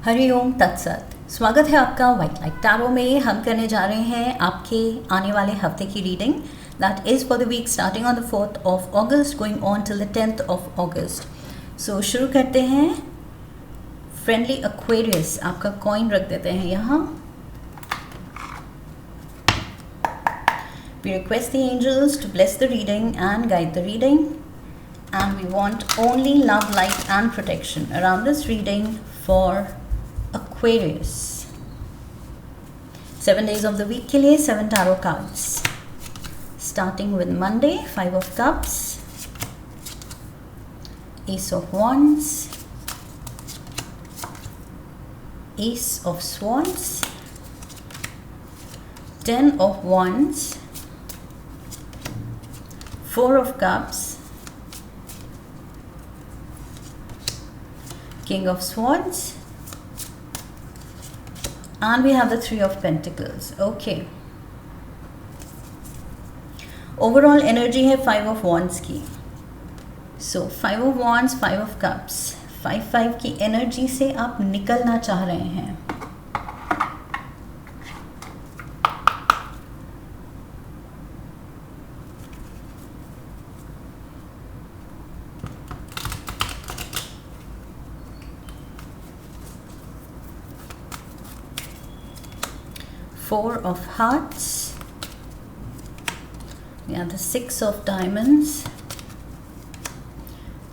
हरिओम तत्सत। स्वागत है आपका व्हाइट लाइट टैरो में। हम करने जा रहे हैं आपके आने वाले हफ्ते की reading that is for the week starting on the 4th of August going on till the 10th of August। So शुरू करते हैं। फ्रेंडली एक्वेरियस आपका कॉइन रख देते हैं यहाँ। We request the angels to bless the reading and guide the reading, and we want only love, light and protection around this reading for Aquarius। 7 days of the week के लिए 7 tarot cards, starting with Monday, 5 of Cups, Ace of Wands, Ace of Swords, 10 of Wands, 4 of Cups, King of Swords, and we have the 3 of Pentacles। Okay, overall energy है 5 of Wands की। So 5 of Wands, 5 of Cups, 5 की energy से आप निकलना चाह रहे हैं। Four of Hearts, we have the 6 of Diamonds,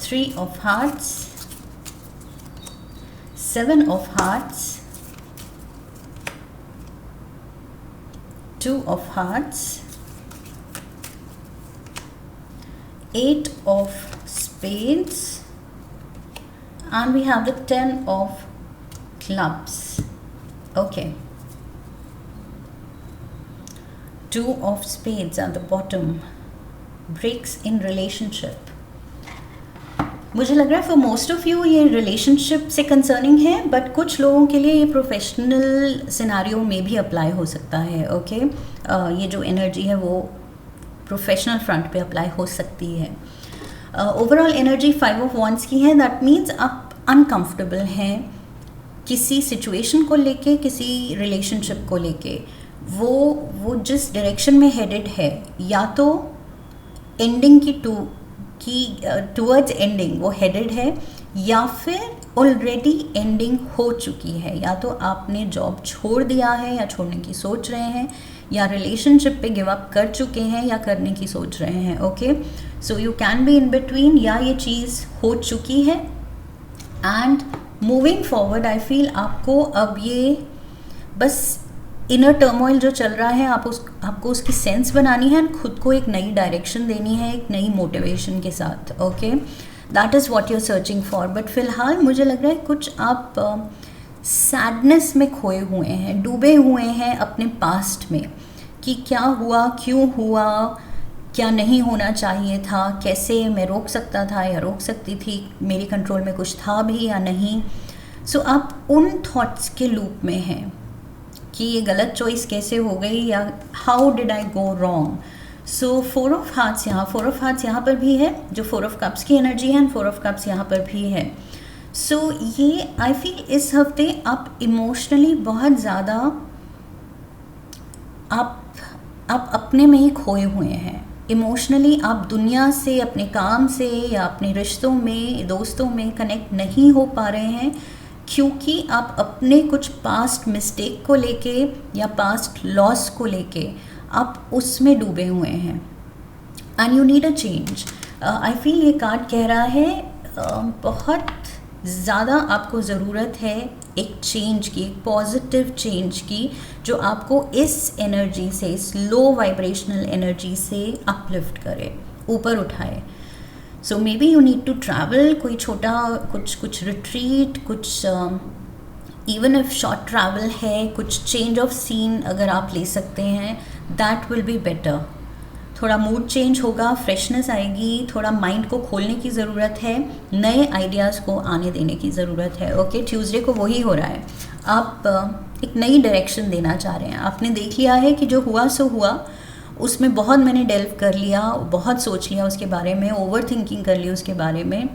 3 of Hearts, 7 of Hearts, 2 of Hearts, 8 of Spades, and we have the 10 of Clubs। Okay, 2 of Spades at the bottom, breaks in relationship। मुझे लग रहा है for most of you ये relationship से concerning है, but कुछ लोगों के लिए ये प्रोफेशनल सिनारियो में भी अप्लाई हो सकता है। ओके, ये जो एनर्जी है वो प्रोफेशनल फ्रंट पे अप्लाई हो सकती है। ओवरऑल एनर्जी 5 ऑफ वॉन्ड्स की है। दैट मीन्स आप अनकंफर्टेबल हैं किसी सिचुएशन को लेके, किसी रिलेशनशिप को लेके। वो जिस डायरेक्शन में हेडेड है, या तो एंडिंग की टूवर्ड्स एंडिंग वो हेडेड है, या फिर ऑलरेडी एंडिंग हो चुकी है। या तो आपने जॉब छोड़ दिया है या छोड़ने की सोच रहे हैं, या रिलेशनशिप पे गिव अप कर चुके हैं या करने की सोच रहे हैं। Okay, so you can be in between, या ये चीज़ हो चुकी है। And moving forward I feel आपको अब ये बस इनर टर्मोइल जो चल रहा है आपको उसकी सेंस बनानी है, खुद को एक नई डायरेक्शन देनी है, एक नई मोटिवेशन के साथ। Okay, that is what you are searching for. But फिलहाल मुझे लग रहा है कुछ आप सैडनेस में खोए हुए हैं, डूबे हुए हैं अपने पास्ट में, कि क्या हुआ, क्यों हुआ, क्या नहीं होना चाहिए था, कैसे मैं रोक सकता था या रोक सकती थी, मेरी कंट्रोल में कुछ था भी या नहीं। सो आप उन थॉट्स के लूप में हैं कि ये गलत चॉइस कैसे हो गई, या how did I go wrong. So 4 of hearts यहाँ, 4 ऑफ हार्ट्स यहाँ पर भी है, जो 4 ऑफ कप्स की एनर्जी है, एंड 4 ऑफ कप्स यहाँ पर भी है। सो ये आई फील इस हफ्ते आप इमोशनली बहुत ज़्यादा आप अपने में ही खोए हुए हैं। इमोशनली आप दुनिया से, अपने काम से या अपने रिश्तों में, दोस्तों में कनेक्ट नहीं हो पा रहे हैं, क्योंकि आप अपने कुछ पास्ट मिस्टेक को लेके या पास्ट लॉस को लेके आप उसमें डूबे हुए हैं। And you need a change. I feel ये कार्ड कह रहा है बहुत ज़्यादा आपको ज़रूरत है एक चेंज की, एक पॉजिटिव चेंज की, जो आपको इस एनर्जी से, इस लो वाइब्रेशनल एनर्जी से अपलिफ्ट करे, ऊपर उठाए। So may B you need to travel, कोई छोटा कुछ रिट्रीट, कुछ इवन इफ शॉर्ट ट्रैवल है, कुछ चेंज ऑफ सीन अगर आप ले सकते हैं, दैट विल बी बेटर। थोड़ा मूड चेंज होगा, फ्रेशनेस आएगी, थोड़ा माइंड को खोलने की ज़रूरत है, नए आइडियाज़ को आने देने की ज़रूरत है। ओके, ट्यूसडे को वही हो रहा है। आप एक नई डायरेक्शन देना चाह रहे हैं। आपने देख लिया है कि जो हुआ सो हुआ, उसमें बहुत मैंने डेल्व कर लिया, बहुत सोच लिया उसके बारे में, ओवर थिंकिंग कर ली उसके बारे में,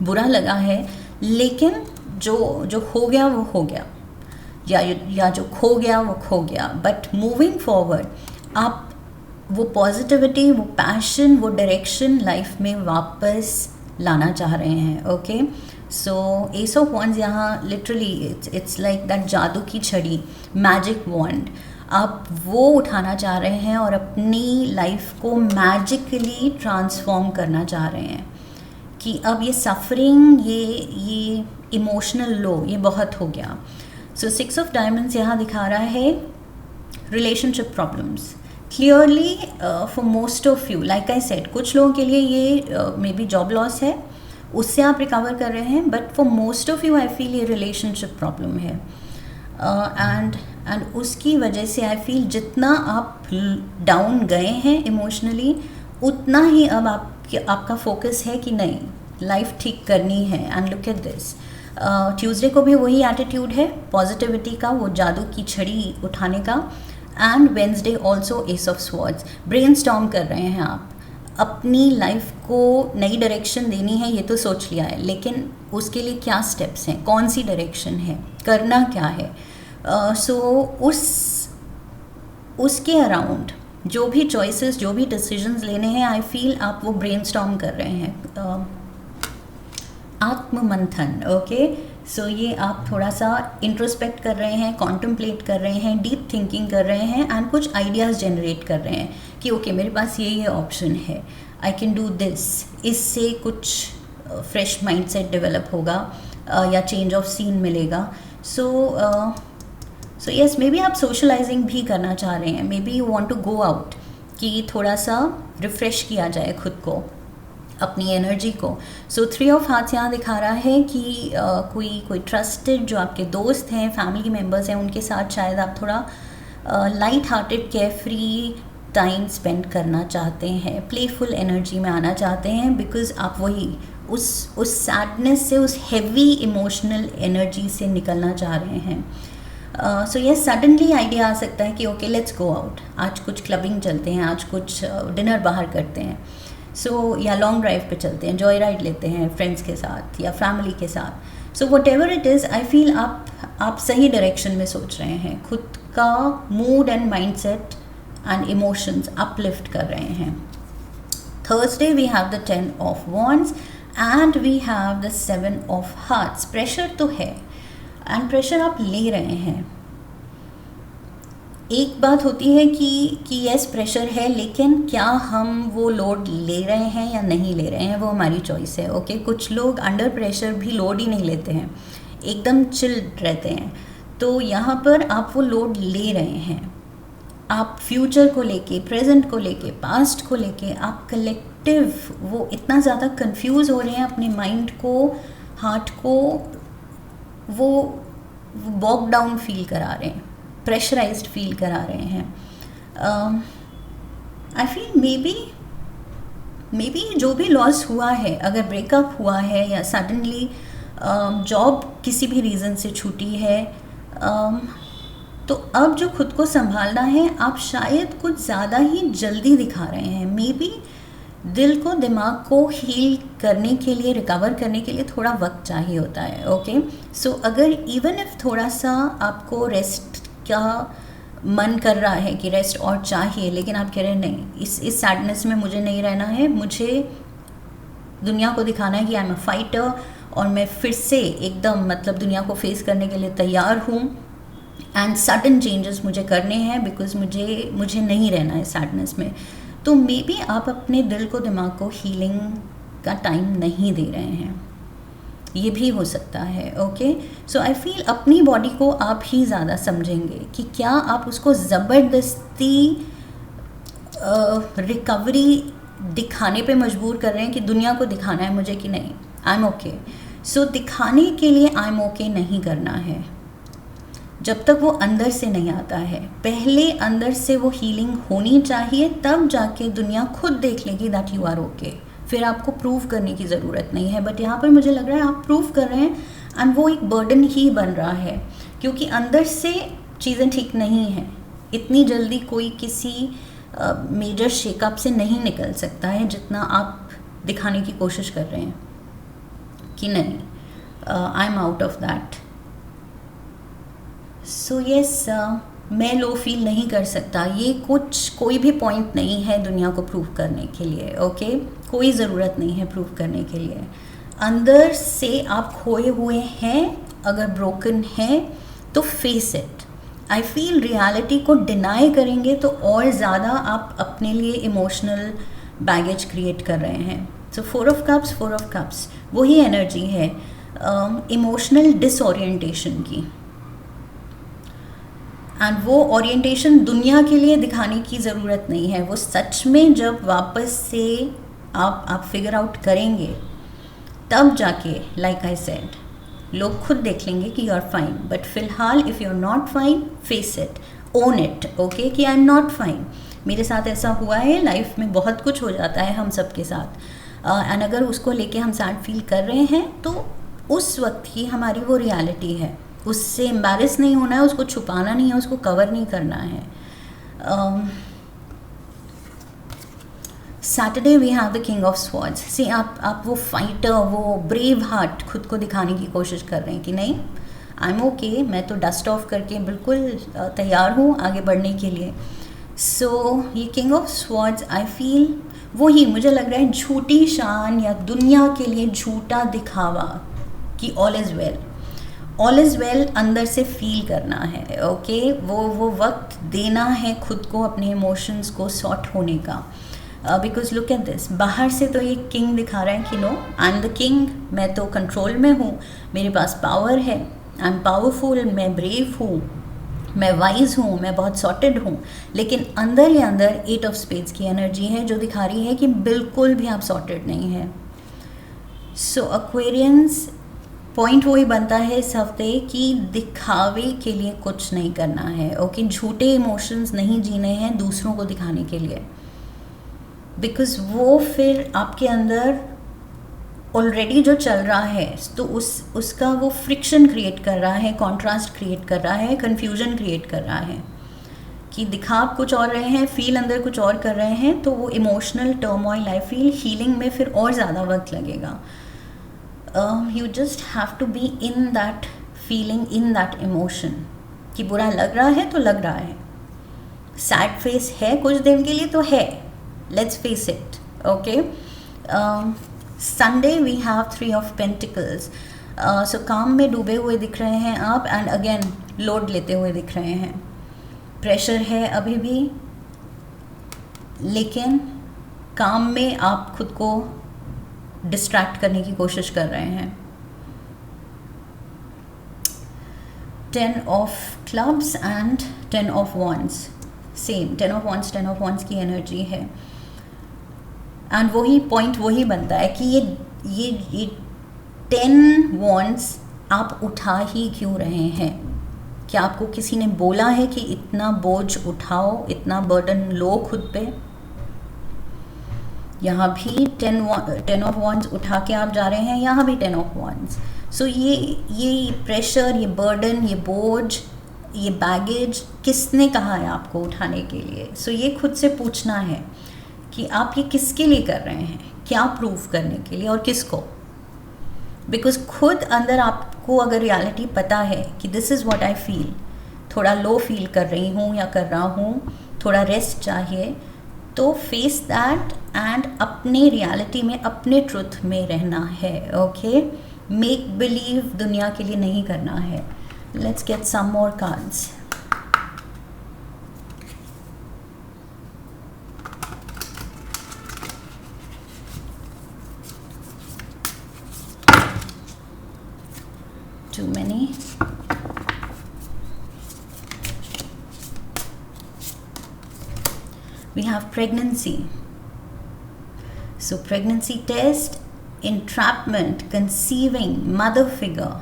बुरा लगा है, लेकिन जो जो हो गया वो हो गया, या जो खो गया वो खो गया, बट मूविंग फॉरवर्ड आप वो पॉजिटिविटी, वो पैशन, वो डायरेक्शन लाइफ में वापस लाना चाह रहे हैं. Okay, so S of wands यहाँ लिटरली इट्स लाइक दैट जादू की छड़ी, मैजिक वॉन्ड. आप वो उठाना चाह रहे हैं और अपनी लाइफ को मैजिकली ट्रांसफॉर्म करना चाह रहे हैं कि अब ये सफरिंग, ये इमोशनल लो, ये बहुत हो गया. सो 6 ऑफ डायमंड्स यहाँ दिखा रहा है relationship problems. Clearly for most of you, like I said, कुछ लोगों के लिए ये मे बी जॉब लॉस है, उससे आप रिकवर कर रहे हैं, but for most of you I feel ये रिलेशनशिप प्रॉब्लम है. एंड उसकी वजह से आई फील जितना आप डाउन गए हैं इमोशनली, उतना ही अब आपका फोकस है कि नहीं, लाइफ ठीक करनी है. And look at this, Tuesday को भी वही एटीट्यूड है, पॉजिटिविटी का, वो जादू की छड़ी उठाने का. And Wednesday also S of swords, brainstorm कर रहे हैं आप. अपनी लाइफ को नई डायरेक्शन देनी है, ये तो सोच लिया है, लेकिन उसके लिए क्या स्टेप्स हैं, कौन सी डायरेक्शन है, करना क्या है. सो उसके अराउंड जो भी चॉइसेस, जो भी डिसीजंस लेने हैं, आई फील आप वो ब्रेनस्टॉर्म कर रहे हैं, आत्ममंथन. ओके, सो ये आप थोड़ा सा इंट्रोस्पेक्ट कर रहे हैं, कॉन्टम्पलेट कर रहे हैं, डीप थिंकिंग कर रहे हैं, एंड कुछ आइडियाज़ जनरेट कर रहे हैं कि ओके मेरे पास ये ऑप्शन है, आई कैन डू दिस. इससे कुछ फ्रेश माइंडसेट डेवलप होगा या चेंज ऑफ सीन मिलेगा. सो यस, मे बी आप सोशलाइजिंग भी करना चाह रहे हैं, may be you want to go out, कि थोड़ा सा रिफ़्रेश किया जाए खुद को, अपनी एनर्जी को. सो 3 ऑफ हार्ट्स यहाँ दिखा रहा है कि कोई ट्रस्टेड जो आपके दोस्त हैं, फैमिली मेम्बर्स हैं, उनके साथ शायद आप थोड़ा light hearted, carefree time spend करना चाहते हैं, प्लेफुल एनर्जी में आना चाहते हैं, बिकॉज आप वही उस सैडनेस से, उस हैवी इमोशनल एनर्जी से निकलना चाह रहे हैं. सो ये सडनली आइडिया आ सकता है कि ओके लेट्स गो आउट, आज कुछ क्लबिंग चलते हैं, आज कुछ डिनर बाहर करते हैं, या लॉन्ग ड्राइव पे चलते हैं, जॉय राइड लेते हैं फ्रेंड्स के साथ या फैमिली के साथ. So whatever it is, I feel आप सही डायरेक्शन में सोच रहे हैं, खुद का mood and mindset and emotions uplift कर रहे हैं. Thursday we have the 10 of wands and we have the 7 of hearts. Pressure तो है, एंड प्रेशर आप ले रहे हैं. एक बात होती है कि यस प्रेशर है, लेकिन क्या हम वो लोड ले रहे हैं या नहीं ले रहे हैं, वो हमारी चॉइस है. ओके, कुछ लोग अंडर प्रेशर भी लोड ही नहीं लेते हैं, एकदम चिल्ड रहते हैं. तो यहाँ पर आप वो लोड ले रहे हैं. आप फ्यूचर को लेके, प्रेजेंट को लेके, पास्ट को लेके, आप कलेक्टिव वो इतना ज़्यादा कंफ्यूज हो रहे हैं, अपने माइंड को, हार्ट को वो बॉग डाउन फील करा रहे हैं, प्रेशराइज्ड फील करा रहे हैं. आई फील मे बी जो भी लॉस हुआ है, अगर ब्रेकअप हुआ है या सडनली जॉब किसी भी रीज़न से छूटी है, तो अब जो खुद को संभालना है, आप शायद कुछ ज़्यादा ही जल्दी दिखा रहे हैं. मे बी दिल को, दिमाग को हील करने के लिए, रिकवर करने के लिए थोड़ा वक्त चाहिए होता है. ओके, सो अगर इवन इफ थोड़ा सा आपको रेस्ट का मन कर रहा है कि रेस्ट और चाहिए, लेकिन आप कह रहे हैं नहीं, इस सैडनेस में मुझे नहीं रहना है, मुझे दुनिया को दिखाना है कि आई एम अ फाइटर, और मैं फिर से एकदम मतलब दुनिया को फेस करने के लिए तैयार हूँ, एंड सडन चेंजेस मुझे करने हैं, बिकॉज मुझे नहीं रहना है सैडनेस में. तो मे बी आप अपने दिल को, दिमाग को हीलिंग का टाइम नहीं दे रहे हैं, ये भी हो सकता है. ओके, सो आई फील अपनी बॉडी को आप ही ज़्यादा समझेंगे कि क्या आप उसको ज़बरदस्ती रिकवरी दिखाने पे मजबूर कर रहे हैं कि दुनिया को दिखाना है मुझे कि नहीं, आई एम ओके. सो दिखाने के लिए आई एम ओके नहीं करना है, जब तक वो अंदर से नहीं आता है. पहले अंदर से वो हीलिंग होनी चाहिए, तब जाके दुनिया खुद देख लेगी दैट यू आर ओके. फिर आपको प्रूव करने की ज़रूरत नहीं है. बट यहाँ पर मुझे लग रहा है आप प्रूव कर रहे हैं, एंड वो एक बर्डन ही बन रहा है, क्योंकि अंदर से चीज़ें ठीक नहीं हैं. इतनी जल्दी कोई किसी मेजर शेकअप से नहीं निकल सकता है जितना आप दिखाने की कोशिश कर रहे हैं कि नहीं. I am out of that. So yes, मैं लो फील नहीं कर सकता. ये कोई भी पॉइंट नहीं है दुनिया को प्रूव करने के लिए. ओके, कोई ज़रूरत नहीं है प्रूव करने के लिए. अंदर से आप खोए हुए हैं, अगर ब्रोकन हैं तो face it. I feel reality को डिनाई करेंगे तो और ज़्यादा आप अपने लिए इमोशनल बैगेज क्रिएट कर रहे हैं. सो 4 ऑफ कप्स वही एनर्जी है इमोशनल डिसओरिएंटेशन की. एंड वो ओरिएंटेशन दुनिया के लिए दिखाने की ज़रूरत नहीं है. वो सच में जब वापस से आप फिगर आउट करेंगे तब जाके, लाइक आई सेड, लोग खुद देख लेंगे कि यू आर फाइन. बट फिलहाल if you are not fine, face it, own it. Okay, कि आई एम नॉट फाइन. मेरे साथ ऐसा हुआ है, लाइफ में बहुत कुछ हो जाता है हम सब के साथ. एंड अगर उसको लेके हम सैड फील कर रहे हैं तो उस वक्त की हमारी वो रियलिटी है. उससे एम्बैरेस नहीं होना है, उसको छुपाना नहीं है, उसको कवर नहीं करना है. Saturday we have the king of swords. See आप वो फाइटर, वो ब्रेव हार्ट खुद को दिखाने की कोशिश कर रहे हैं कि नहीं, आई एम ओके, मैं तो डस्ट ऑफ करके बिल्कुल तैयार हूँ आगे बढ़ने के लिए. सो ये king of swords I feel वही मुझे लग रहा है झूठी शान या दुनिया के लिए झूठा दिखावा कि all is well. All is well अंदर से फील करना है. ओके, वो वक्त देना है खुद को अपने इमोशंस को सॉर्ट होने का. बिकॉज लुक एट दिस, बाहर से तो ये किंग दिखा रहा है कि no, I am the king, मैं तो कंट्रोल में हूँ, मेरे पास पावर है, आई एम पावरफुल, मैं ब्रेव हूँ, मैं वाइज हूँ, मैं बहुत सॉर्टेड हूँ. लेकिन अंदर ही अंदर 8 ऑफ स्पेड्स की एनर्जी है जो दिखा रही है कि बिल्कुल भी आप सॉर्टेड नहीं है. सो एक्वेरियंस पॉइंट वही बनता है इस हफ्ते कि दिखावे के लिए कुछ नहीं करना है. ओके, झूठे इमोशंस नहीं जीने हैं दूसरों को दिखाने के लिए. बिकॉज वो फिर आपके अंदर ऑलरेडी जो चल रहा है तो उसका वो फ्रिक्शन क्रिएट कर रहा है, कॉन्ट्रास्ट क्रिएट कर रहा है, कन्फ्यूजन क्रिएट कर रहा है कि दिखा आप कुछ और रहे हैं, फील अंदर कुछ और कर रहे हैं. तो वो emotional turmoil I feel healing में फिर और ज़्यादा वक्त लगेगा. You just have to be in that feeling, in that emotion कि बुरा लग रहा है तो लग रहा है, सैड फेस है कुछ देर के लिए तो है, let's face it. Okay, Sunday we have 3 of pentacles. So काम में डूबे हुए दिख रहे हैं आप एंड अगेन लोड लेते हुए दिख रहे हैं. प्रेशर है अभी भी, लेकिन काम में आप खुद को डिस्ट्रैक्ट करने की कोशिश कर रहे हैं. 10 of clubs and 10 of wands, same 10 of wands 10 of wands की एनर्जी है. एंड वही पॉइंट वही बनता है कि ये 10 वॉन्ड्स आप उठा ही क्यों रहे हैं. क्या आपको किसी ने बोला है कि इतना बोझ उठाओ, इतना बर्डन लो खुद पे. यहाँ भी 10 ऑफ वॉन्ड्स उठा के आप जा रहे हैं, यहाँ भी 10 ऑफ वॉन्ड्स. सो ये प्रेशर, ये बर्डन, ये बोझ, ये बैगेज किसने कहा है आपको उठाने के लिए. सो ये खुद से पूछना है कि आप ये किसके लिए कर रहे हैं, क्या प्रूव करने के लिए और किसको. बिकॉज खुद अंदर आपको अगर रियलिटी पता है कि this is what I feel, थोड़ा लो फील कर रही हूँ या कर रहा हूँ, थोड़ा रेस्ट चाहिए, तो फेस दैट एंड अपने रियलिटी में, अपने ट्रुथ में रहना है. ओके, मेक बिलीव दुनिया के लिए नहीं करना है. Let's get some more cards. Too many. We have pregnancy. So pregnancy test, entrapment, conceiving, mother figure.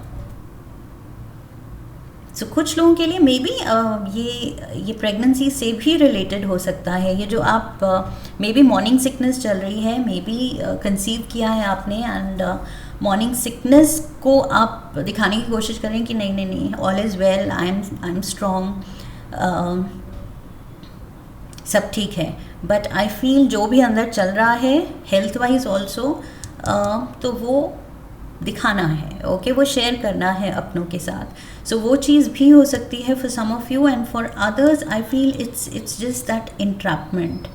So कुछ लोगों के लिए मे बी ये प्रेगनेंसी से भी रिलेटेड हो सकता है. ये जो आप मे बी मॉर्निंग सिकनेस चल रही है, मे बी कंसीव किया है आपने एंड मॉर्निंग सिकनेस को आप दिखाने की कोशिश करें कि नहीं नहीं नहीं, all is well, I am strong, सब ठीक है. बट आई फील जो भी अंदर चल रहा है हेल्थ वाइज ऑल्सो, तो वो दिखाना है, ओके, वो शेयर करना है अपनों के साथ. सो वो चीज़ भी हो सकती है for some of you, and for others I feel it's just that entrapment.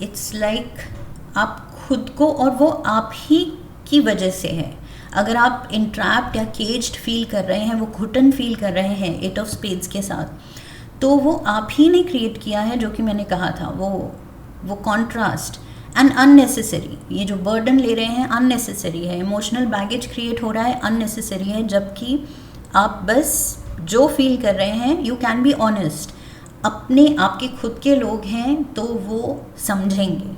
It's like आप खुद को, और वो आप ही की वजह से है. अगर आप इंट्रैप्ड या केज्ड फील कर रहे हैं, वो घुटन फील कर रहे हैं 8 ऑफ स्पेड्स के साथ, तो वो आप ही ने क्रिएट किया है. जो कि मैंने कहा था, वो कॉन्ट्रास्ट एंड अननेसेसरी, ये जो बर्डन ले रहे हैं अननेसेसरी है. इमोशनल बैगेज क्रिएट हो रहा है, अननेसेसरी है. जबकि आप बस जो फील कर रहे हैं, यू कैन बी ऑनेस्ट. आपके खुद के लोग हैं तो वो समझेंगे,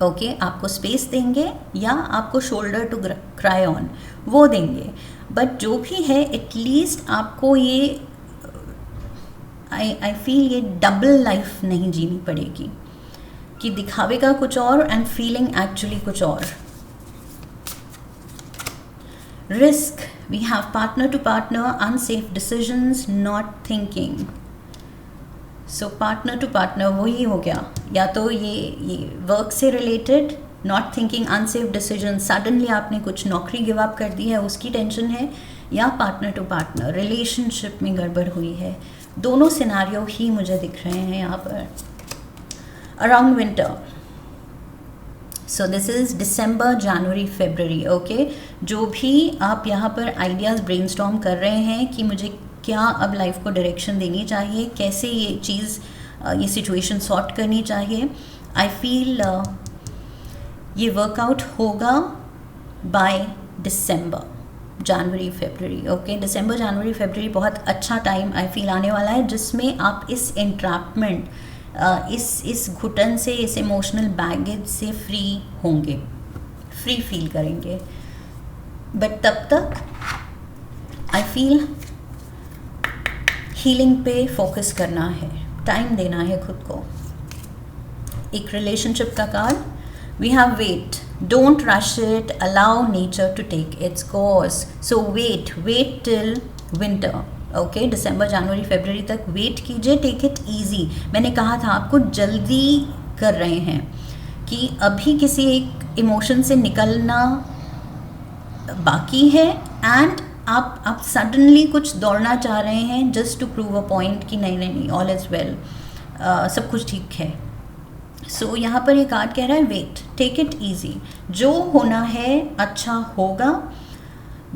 ओके, आपको स्पेस देंगे या आपको शोल्डर टू क्राई ऑन वो देंगे. बट जो भी है, एटलीस्ट आपको ये आई फील ये डबल लाइफ नहीं जीनी पड़ेगी कि दिखावे का कुछ और एंड फीलिंग एक्चुअली कुछ और. Risk, we have partner to partner, unsafe decisions, not thinking. So partner to partner वही हो गया, या तो ये वर्क से related, not thinking, unsafe decision, suddenly आपने कुछ नौकरी गिव अप कर दी है उसकी टेंशन है, या पार्टनर टू पार्टनर रिलेशनशिप में गड़बड़ हुई है. दोनों सिनारियो ही मुझे दिख रहे हैं यहाँ पर. Around winter, so this is दिसंबर, जनवरी, फरवरी, ओके. जो भी आप यहाँ पर आइडियाज़ ब्रेनस्टॉर्म कर रहे हैं कि मुझे क्या अब लाइफ को डायरेक्शन देनी चाहिए, कैसे ये चीज़, ये सिचुएशन सॉर्ट करनी चाहिए, आई फील ये वर्कआउट होगा बाय दिसंबर, जनवरी, फरवरी, ओके. दिसंबर, जनवरी, फरवरी बहुत अच्छा टाइम आई फील आने वाला है, जिसमें आप इस एंट्रैपमेंट, इस घुटन से, इस इमोशनल बैगेज से फ्री होंगे, फ्री फील करेंगे. बट तब तक आई फील हीलिंग पे फोकस करना है, टाइम देना है खुद को. एक रिलेशनशिप का card, we have wait, don't rush it, allow nature to take its course. So wait till winter, okay. दिसंबर, जनवरी, फरवरी तक वेट कीजिए, टेक इट ईजी. मैंने कहा था आपको जल्दी कर रहे हैं कि अभी किसी एक इमोशन से निकलना बाकी है, एंड आप सडनली कुछ दौड़ना चाह रहे हैं just to prove a point कि नहीं, ऑल इज़ वेल, सब कुछ ठीक है. सो यहाँ पर ये कार्ड कह रहा है वेट, टेक इट ईजी, जो होना है अच्छा होगा,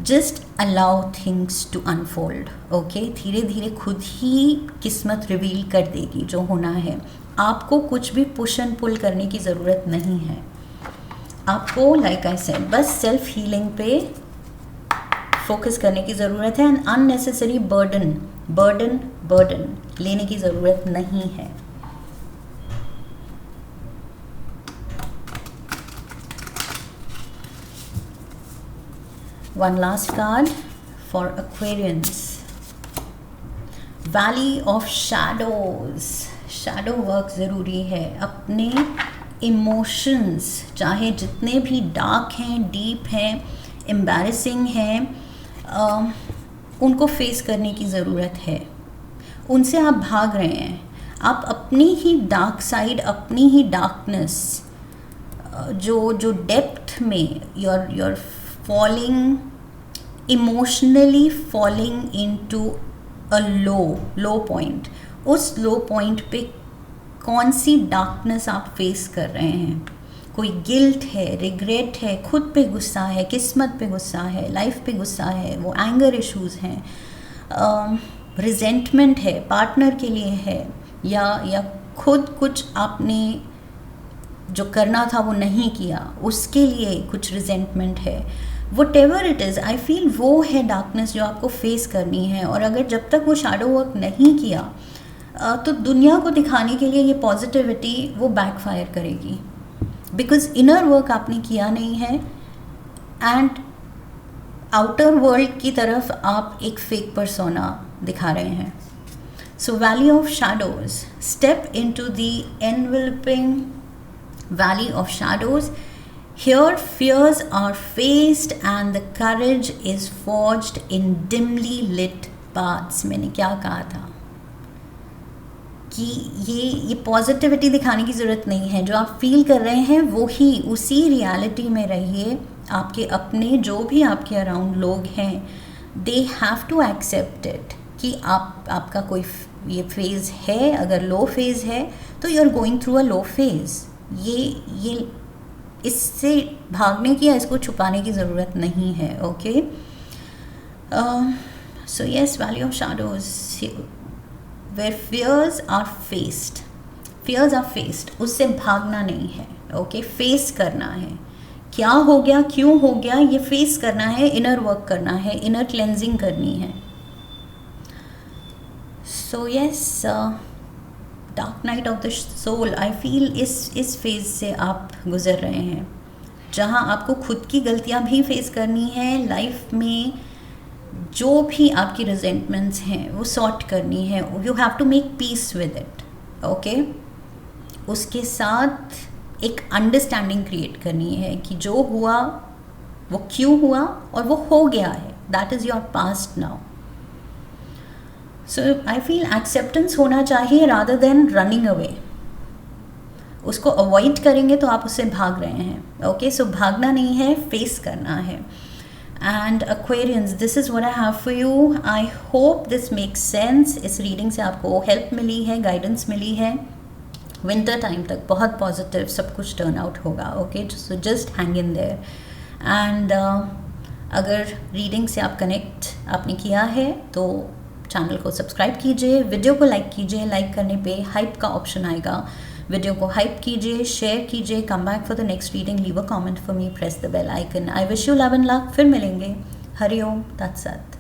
just allow things to unfold, okay. धीरे धीरे खुद ही किस्मत रिवील कर देगी जो होना है. आपको कुछ भी पुश एंड पुल करने की ज़रूरत नहीं है. आपको लाइक आई सेड बस सेल्फ हीलिंग पे फोकस करने की ज़रूरत है, एंड अननेसेसरी बर्डन लेने की ज़रूरत नहीं है. One last card for Aquarians, valley of shadows. Shadow work ज़रूरी है. अपने इमोशंस चाहे जितने भी डार्क हैं, डीप हैं, एम्बैरेसिंग हैं, उनको फेस करने की ज़रूरत है. उनसे आप भाग रहे हैं, आप अपनी ही डार्क साइड, अपनी ही डार्कनेस, जो डेप्थ में you're falling, emotionally falling into a low point. उस लो पॉइंट पे कौन सी डार्कनेस आप फेस कर रहे हैं? कोई गिल्ट है, रिग्रेट है, खुद पे गुस्सा है, किस्मत पे गुस्सा है, लाइफ पे गुस्सा है, वो एंगर इश्यूज हैं, रिजेंटमेंट है, पार्टनर के लिए है, या खुद कुछ आपने जो करना था वो नहीं किया, उसके लिए कुछ रिजेंटमेंट है. Whatever it is, I feel वो है डार्कनेस जो आपको फेस करनी है. और अगर जब तक वो शैडो वर्क नहीं किया तो दुनिया को दिखाने के लिए ये पॉजिटिविटी वो बैकफायर करेगी, बिकॉज इनर वर्क आपने किया नहीं है, एंड आउटर वर्ल्ड की तरफ आप एक फेक पर्सोना दिखा रहे हैं. So valley of shadows, step into the enveloping valley of shadows. Here fears are faced and the courage is forged in dimly lit paths. मैंने क्या कहा था कि ये पॉजिटिविटी दिखाने की ज़रूरत नहीं है. जो आप फील कर रहे हैं वो ही, उसी रियलिटी में रहिए, आपके अपने जो भी आपके अराउंड लोग हैं, they have to accept it कि आपका कोई ये फेज़ है. अगर लो फेज़ है तो you are going through a low phase. ये इससे भागने की या इसको छुपाने की ज़रूरत नहीं है. Okay, so yes, valley of shadows, where fears are faced, उससे भागना नहीं है. ओके, फेस करना है. क्या हो गया, क्यों हो गया, ये फेस करना है, इनर वर्क करना है, इनर क्लेंजिंग करनी है. So yes, dark night of the soul, I feel इस फेज़ से आप गुज़र रहे हैं, जहाँ आपको खुद की गलतियाँ भी फेस करनी है. लाइफ में जो भी आपकी रिजेंटमेंट्स हैं वो सॉर्ट करनी है. You have to make peace with it. Okay, उसके साथ एक अंडरस्टैंडिंग क्रिएट करनी है कि जो हुआ वो क्यों हुआ और वो हो गया है. That is your past now. So I feel acceptance होना चाहिए रादर देन रनिंग अवे. उसको अवॉइड करेंगे तो आप उससे भाग रहे हैं. ओके, सो भागना नहीं है, फेस करना है. And Aquarians, this is what I have for you. I hope this makes sense. इस रीडिंग से आपको हेल्प मिली है, गाइडेंस मिली है. विंटर टाइम तक बहुत पॉजिटिव सब कुछ टर्न आउट होगा. Okay, so just hang in their. And अगर रीडिंग से आप कनेक्ट आपने किया है तो चैनल को सब्सक्राइब कीजिए, वीडियो को लाइक कीजिए. लाइक करने पे हाइप का ऑप्शन आएगा. वीडियो को हाइप कीजिए, शेयर कीजिए. Come back for the next reading, leave a comment for me, press the bell icon. I wish you love and luck. फिर मिलेंगे. हरि ओम तत्सत.